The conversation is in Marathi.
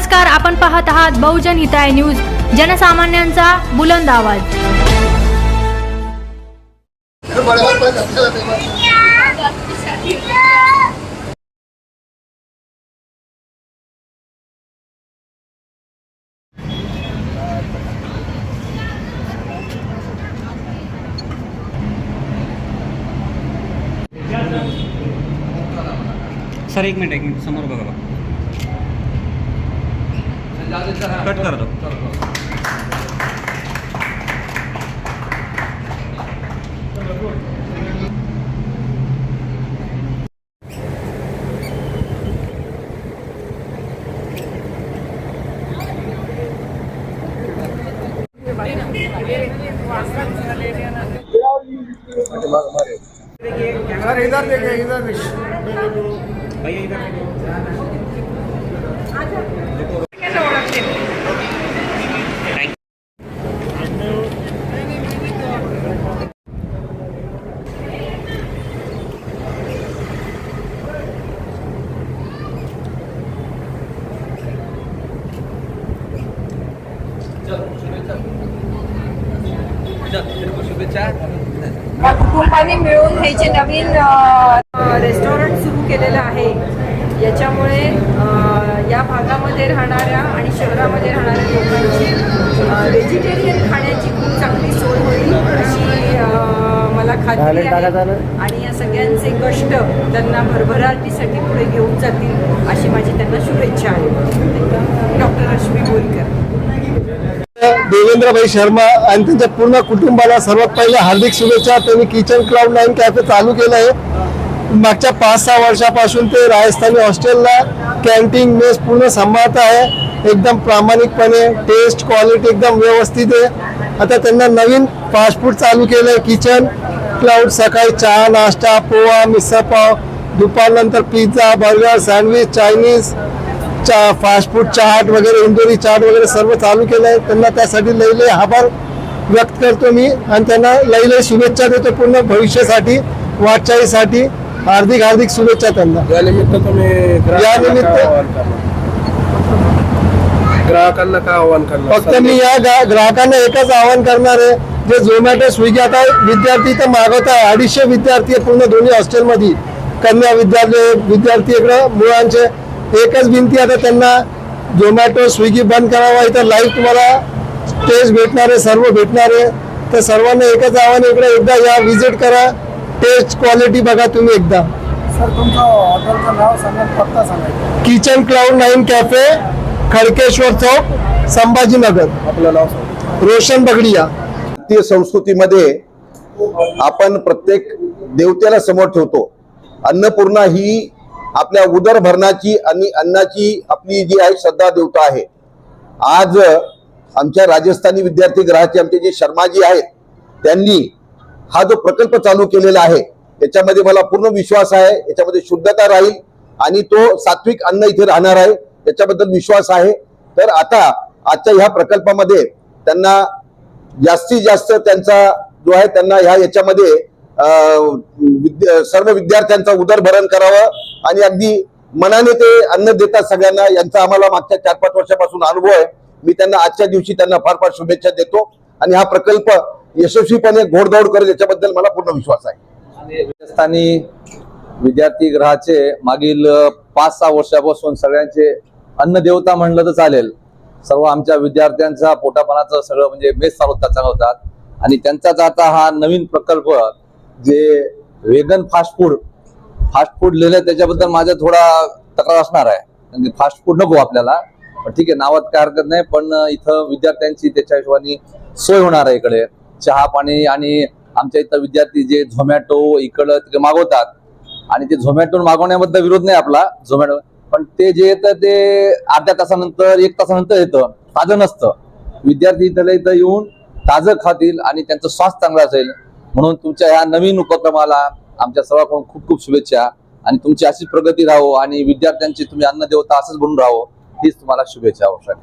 नमस्कार, आपण पाहत आहात बहुजन हिताय न्यूज, जनसामान्यांचा बुलंद आवाज। सर एक मिनिट समोर बघा, कट कर दो। इधर देखिए, इधर भैया इधर कुटुंबाने मिळून हे जे नवीन रेस्टॉरंट सुरू केलेलं आहे याच्यामुळे या भागामध्ये राहणाऱ्या आणि शहरामध्ये राहणाऱ्या लोकांची व्हेजिटेरियन खाण्याची खूप चांगली सोय होईल अशी मला खात्री आहे आणि या सगळ्यांचे कष्ट त्यांना भरभराटीसाठी पुढे घेऊन जातील अशी माझी त्यांना शुभेच्छा आहे। डॉक्टर रश्मी बोईकर। देवेंद्रभाई शर्मा आणि त्यांच्या पूर्ण कुटुंबाला सर्वात पहिले हार्दिक शुभेच्छा। त्यांनी किचन क्लाउड 9 कॅफे चालू केलं आहे। मागच्या 5-6 वर्षापासून ते राजस्थानी हॉस्टेलला कॅन्टीन मेस पूर्ण सांभाळत आहे। एकदम प्रामाणिकपणे टेस्ट क्वालिटी एकदम व्यवस्थित आहे। आता त्यांना नवीन फास्ट फूड चालू केलं आहे किचन क्लाउड। सकाळी चहा नाश्ता पोहा मिसळ पाव, दुपारनंतर pizza burger sandwich Chinese fast food chaat वगैरे इंदोरी चाट वगैरे सर्व चालू केलं आहे। त्यांना त्यासाठी लई आभार व्यक्त करतो मी आणि त्यांना लई शुभेच्छा देतो पूर्ण भविष्यासाठी वाटचालीसाठी। हार्दिक शुभेच्छा त्यांना। या निमित्त ग्राहकांना काय आव्हान करणार? फक्त मी या ग्राहकांना एकच आवाहन करणार आहे, जे झोमॅटो स्विगी आता विद्यार्थी तर मागवत आहे। 250 विद्यार्थी आहे पूर्ण दोन्ही हॉस्टेलमध्ये, कन्या विद्यार्थी इकडं मुलांचे। एकच विनंती आता त्यांना, झोमॅटो स्विगी बंद करावा। इथं लाईव्ह तुम्हाला टेस्ट भेटणार आहे, सर्व भेटणार आहे। तर सर्वांना एकच आव्हान, इकडे एकदा या विजिट करा, टेस्ट क्वालिटी बघा तुम्ही एकदा। सर तुमचं हॉटेलचं नाव सांगा, पत्ता सांगा। किचन क्लाउड 9 कॅफे, खडकेश्वर चौक, संभाजीनगर। आपलं नाव सांगा। रोशन बगडिया। भारतीय संस्कृतीमध्ये आपण प्रत्येक देवतेला समोर ठेवतो। अन्नपूर्णा ही आपल्या उदरभरणाची आणि अन्नाची आपली जी आहे श्रद्धा देवता आहे। आज आमच्या राजस्थानी विद्यार्थी ग्राहक आमचे जे शर्माजी आहेत त्यांनी हा जो प्रकल्प चालू केलेला आहे त्याच्यामध्ये मला पूर्ण विश्वास आहे, याच्यामध्ये शुद्धता राहील आणि तो सात्विक अन्न इथे राहणार आहे त्याच्याबद्दल विश्वास आहे। तर आता आजच्या ह्या प्रकल्पामध्ये त्यांना जास्तीत जास्त त्यांचा जो आहे त्यांना याच्यामध्ये सर्व विद्यार्थ्यांचा उदरभरण करावं आणि अगदी मनाने ते अन्न देतात सगळ्यांना। यांचा आम्हाला मागच्या 4-5 वर्षापासून अनुभव आहे। मी त्यांना आजच्या दिवशी त्यांना फार शुभेच्छा देतो आणि हा प्रकल्प यशस्वीपणे घोडदौड करेल याच्याबद्दल मला पूर्ण विश्वास आहे। राजस्थानी विद्यार्थी गृहाचे मागील 5-6 वर्षापासून सगळ्यांचे अन्नदेवता म्हणलं तर चालेल। सर्व आमच्या विद्यार्थ्यांचा पोटापाण्याचं सगळं म्हणजे मेस चालवतात आणि त्यांचाच आता हा नवीन प्रकल्प जे वेगन फास्ट फूड लिहिलं त्याच्याबद्दल माझा थोडा तक्रार असणार आहे, म्हणजे फास्ट फूड नको आपल्याला, पण ठीक आहे नावात काय हरकत नाही। पण इथं विद्यार्थ्यांची त्याच्या हिशोबाने सोय होणार आहे। इकडे चहा पाणी आणि आमच्या इथं विद्यार्थी जे झोमॅटो इकडं तिकडे मागवतात आणि ते झोमॅटो मागवण्याबद्दल विरोध नाही आपला झोमॅटो, पण ते जे येतं ते अर्ध्या तासानंतर 1 तासानंतर येतं, ताजं नसतं। विद्यार्थी इथं येऊन ताजं खातील आणि त्यांचं स्वास्थ्य चांगलं असेल म्हणून तुमच्या ह्या नवीन उपक्रमाला आमच्या सर्वांकडून खूप शुभेच्छा आणि तुमची अशीच प्रगती राहो आणि विद्यार्थ्यांची तुम्ही अन्नदेवता असंच बनून राहो हीच तुम्हाला शुभेच्छा आवश्यक।